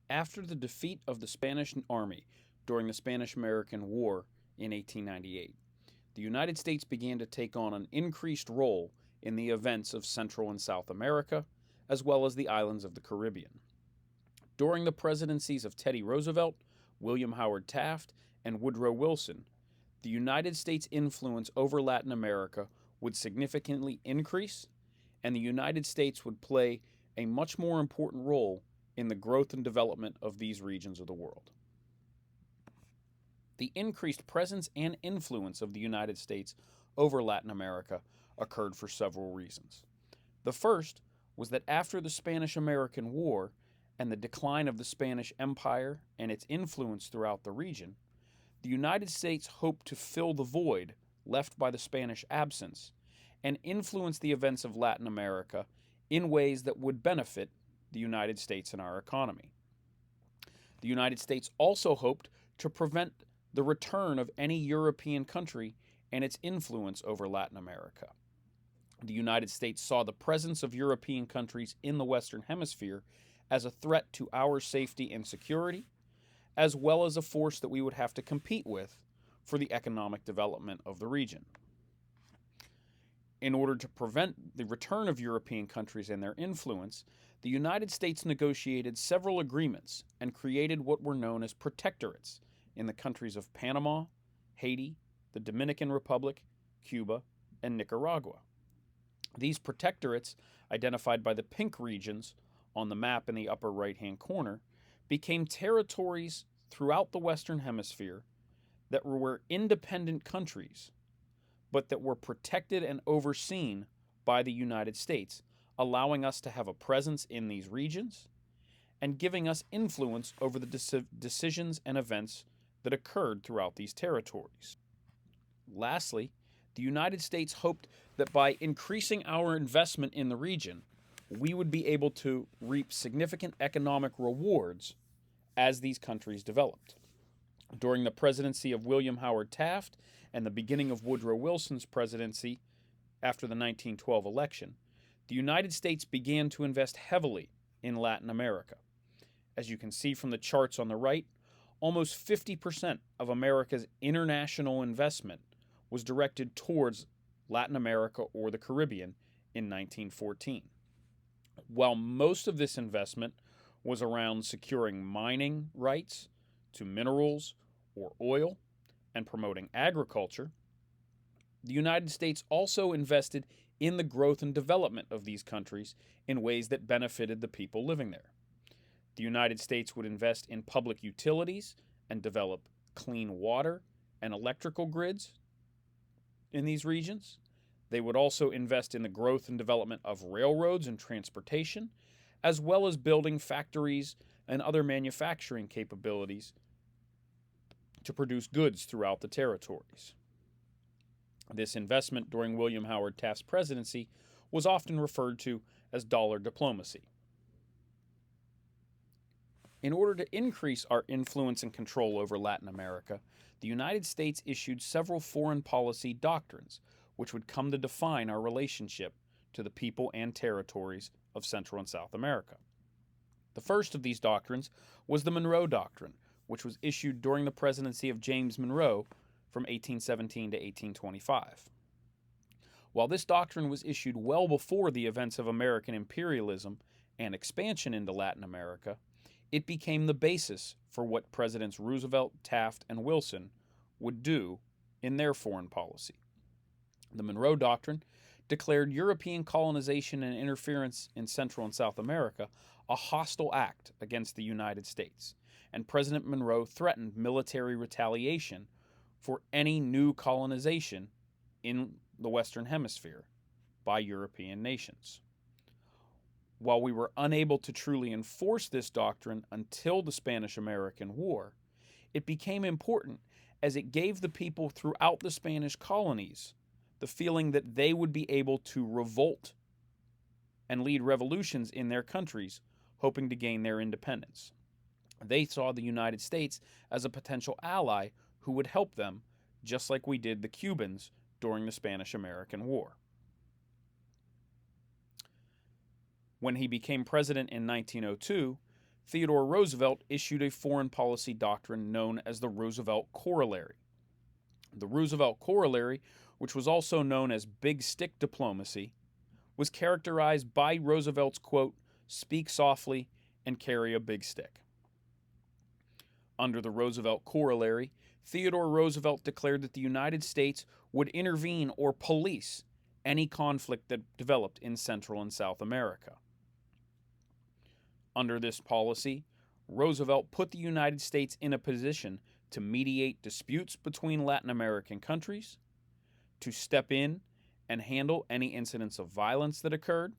After the defeat of the Spanish army during the Spanish-American War in 1898, the United States began to take on an increased role in the events of Central and South America, as well as the islands of the Caribbean. During the presidencies of Teddy Roosevelt, William Howard Taft, and Woodrow Wilson, the United States' influence over Latin America would significantly increase, and the United States would play a much more important role in the growth and development of these regions of the world. The increased presence and influence of the United States over Latin America occurred for several reasons. The first was that after the Spanish American War and the decline of the Spanish Empire and its influence throughout the region, the United States hoped to fill the void left by the Spanish absence and influence the events of Latin America in ways that would benefit the United States and our economy. The United States also hoped to prevent the return of any European country and its influence over Latin America. The United States saw the presence of European countries in the Western Hemisphere as a threat to our safety and security, as well as a force that we would have to compete with for the economic development of the region. In order to prevent the return of European countries and their influence, the United States negotiated several agreements and created what were known as protectorates in the countries of Panama, Haiti, the Dominican Republic, Cuba, and Nicaragua. These protectorates, identified by the pink regions on the map in the upper right-hand corner, became territories throughout the Western Hemisphere that were independent countries, but that were protected and overseen by the United States, allowing us to have a presence in these regions and giving us influence over the decisions and events that occurred throughout these territories. Lastly, the United States hoped that by increasing our investment in the region, we would be able to reap significant economic rewards as these countries developed. During the presidency of William Howard Taft and the beginning of Woodrow Wilson's presidency after the 1912 election, the United States began to invest heavily in Latin America. As you can see from the charts on the right, almost 50% of America's international investment was directed towards Latin America or the Caribbean in 1914. While most of this investment was around securing mining rights to minerals or oil and promoting agriculture, the United States also invested in the growth and development of these countries in ways that benefited the people living there. The United States would invest in public utilities and develop clean water and electrical grids in these regions. They would also invest in the growth and development of railroads and transportation, as well as building factories and other manufacturing capabilities to produce goods throughout the territories. This investment during William Howard Taft's presidency was often referred to as dollar diplomacy. In order to increase our influence and control over Latin America, the United States issued several foreign policy doctrines which would come to define our relationship to the people and territories of Central and South America. The first of these doctrines was the Monroe Doctrine, which was issued during the presidency of James Monroe from 1817 to 1825. While this doctrine was issued well before the events of American imperialism and expansion into Latin America, it became the basis for what Presidents Roosevelt, Taft, and Wilson would do in their foreign policy. The Monroe Doctrine declared European colonization and interference in Central and South America a hostile act against the United States, and President Monroe threatened military retaliation for any new colonization in the Western Hemisphere by European nations. While we were unable to truly enforce this doctrine until the Spanish-American War, it became important as it gave the people throughout the Spanish colonies the feeling that they would be able to revolt and lead revolutions in their countries, hoping to gain their independence. They saw the United States as a potential ally who would help them, just like we did the Cubans during the Spanish-American War. When he became president in 1902, Theodore Roosevelt issued a foreign policy doctrine known as the Roosevelt Corollary. The Roosevelt Corollary, which was also known as Big Stick Diplomacy, was characterized by Roosevelt's quote, "Speak softly and carry a big stick." Under the Roosevelt Corollary, Theodore Roosevelt declared that the United States would intervene or police any conflict that developed in Central and South America. Under this policy, Roosevelt put the United States in a position to mediate disputes between Latin American countries, to step in and handle any incidents of violence that occurred,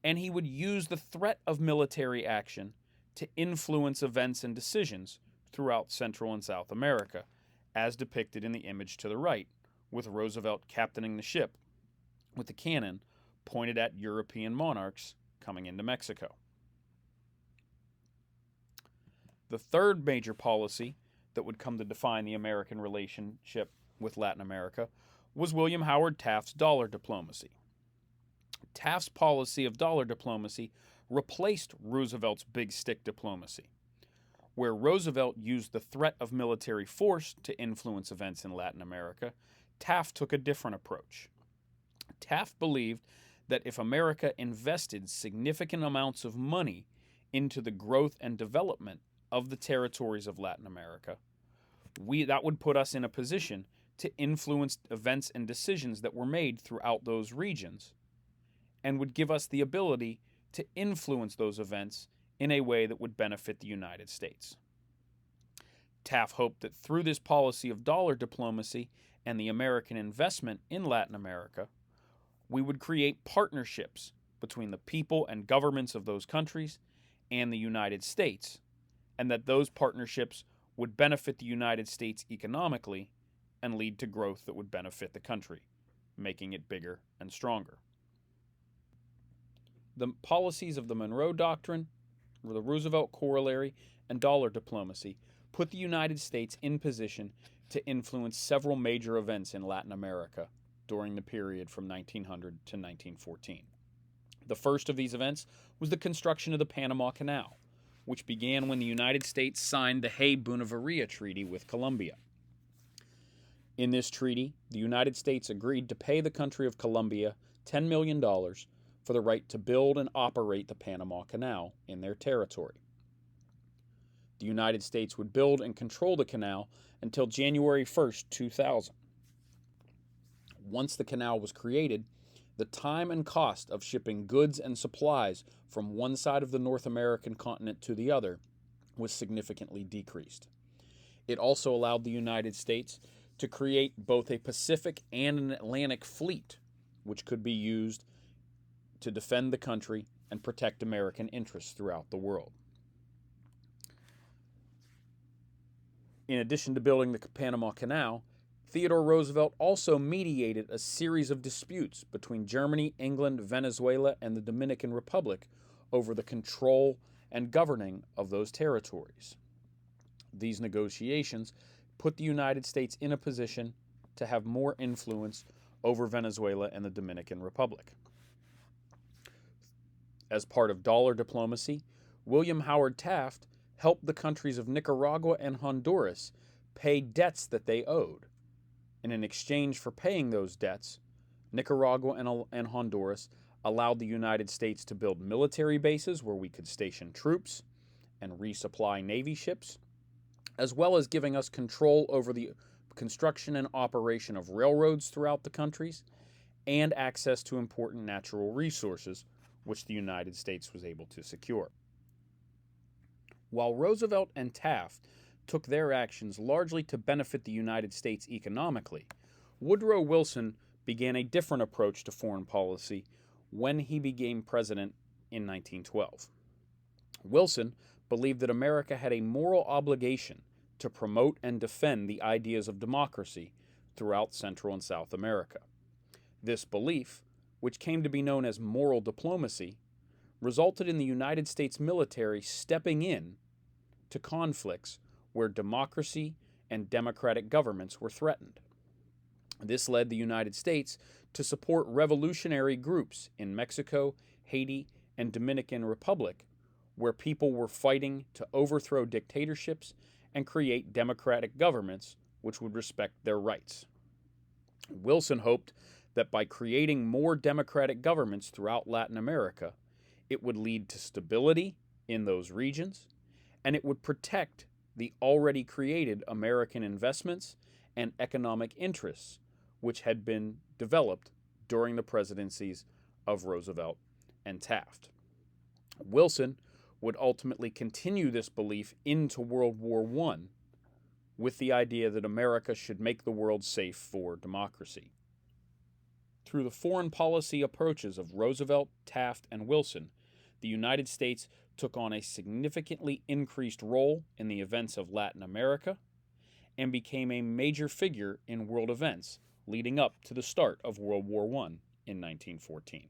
and he would use the threat of military action to influence events and decisions throughout Central and South America, as depicted in the image to the right, with Roosevelt captaining the ship with the cannon pointed at European monarchs coming into Mexico. The third major policy that would come to define the American relationship with Latin America was William Howard Taft's dollar diplomacy. Taft's policy of dollar diplomacy replaced Roosevelt's big stick diplomacy. Where Roosevelt used the threat of military force to influence events in Latin America, Taft took a different approach. Taft believed that if America invested significant amounts of money into the growth and development of the territories of Latin America, that would put us in a position to influence events and decisions that were made throughout those regions, and would give us the ability to influence those events in a way that would benefit the United States. Taft hoped that through this policy of dollar diplomacy and the American investment in Latin America, we would create partnerships between the people and governments of those countries and the United States, and that those partnerships would benefit the United States economically and lead to growth that would benefit the country, making it bigger and stronger. The policies of the Monroe Doctrine, the Roosevelt Corollary, and dollar diplomacy put the United States in position to influence several major events in Latin America during the period from 1900 to 1914. The first of these events was the construction of the Panama Canal, which began when the United States signed the Hay-Buenaventura Treaty with Colombia. In this treaty, the United States agreed to pay the country of Colombia $10 million for the right to build and operate the Panama Canal in their territory. The United States would build and control the canal until January 1st, 2000. Once the canal was created, the time and cost of shipping goods and supplies from one side of the North American continent to the other was significantly decreased. It also allowed the United States to create both a Pacific and an Atlantic fleet, which could be used to defend the country and protect American interests throughout the world. In addition to building the Panama Canal, Theodore Roosevelt also mediated a series of disputes between Germany, England, Venezuela, and the Dominican Republic over the control and governing of those territories. These negotiations put the United States in a position to have more influence over Venezuela and the Dominican Republic. As part of dollar diplomacy, William Howard Taft helped the countries of Nicaragua and Honduras pay debts that they owed. And in exchange for paying those debts, Nicaragua and Honduras allowed the United States to build military bases where we could station troops and resupply Navy ships, as well as giving us control over the construction and operation of railroads throughout the countries and access to important natural resources, which the United States was able to secure. While Roosevelt and Taft took their actions largely to benefit the United States economically, Woodrow Wilson began a different approach to foreign policy when he became president in 1912. Wilson believed that America had a moral obligation to promote and defend the ideas of democracy throughout Central and South America. This belief, which came to be known as moral diplomacy, resulted in the United States military stepping in to conflicts where democracy and democratic governments were threatened. This led the United States to support revolutionary groups in Mexico, Haiti, and Dominican Republic where people were fighting to overthrow dictatorships and create democratic governments which would respect their rights. Wilson hoped that by creating more democratic governments throughout Latin America, it would lead to stability in those regions, and it would protect the already created American investments and economic interests which had been developed during the presidencies of Roosevelt and Taft. Wilson would ultimately continue this belief into World War I with the idea that America should make the world safe for democracy. Through the foreign policy approaches of Roosevelt, Taft, and Wilson, the United States took on a significantly increased role in the events of Latin America and became a major figure in world events leading up to the start of World War I in 1914.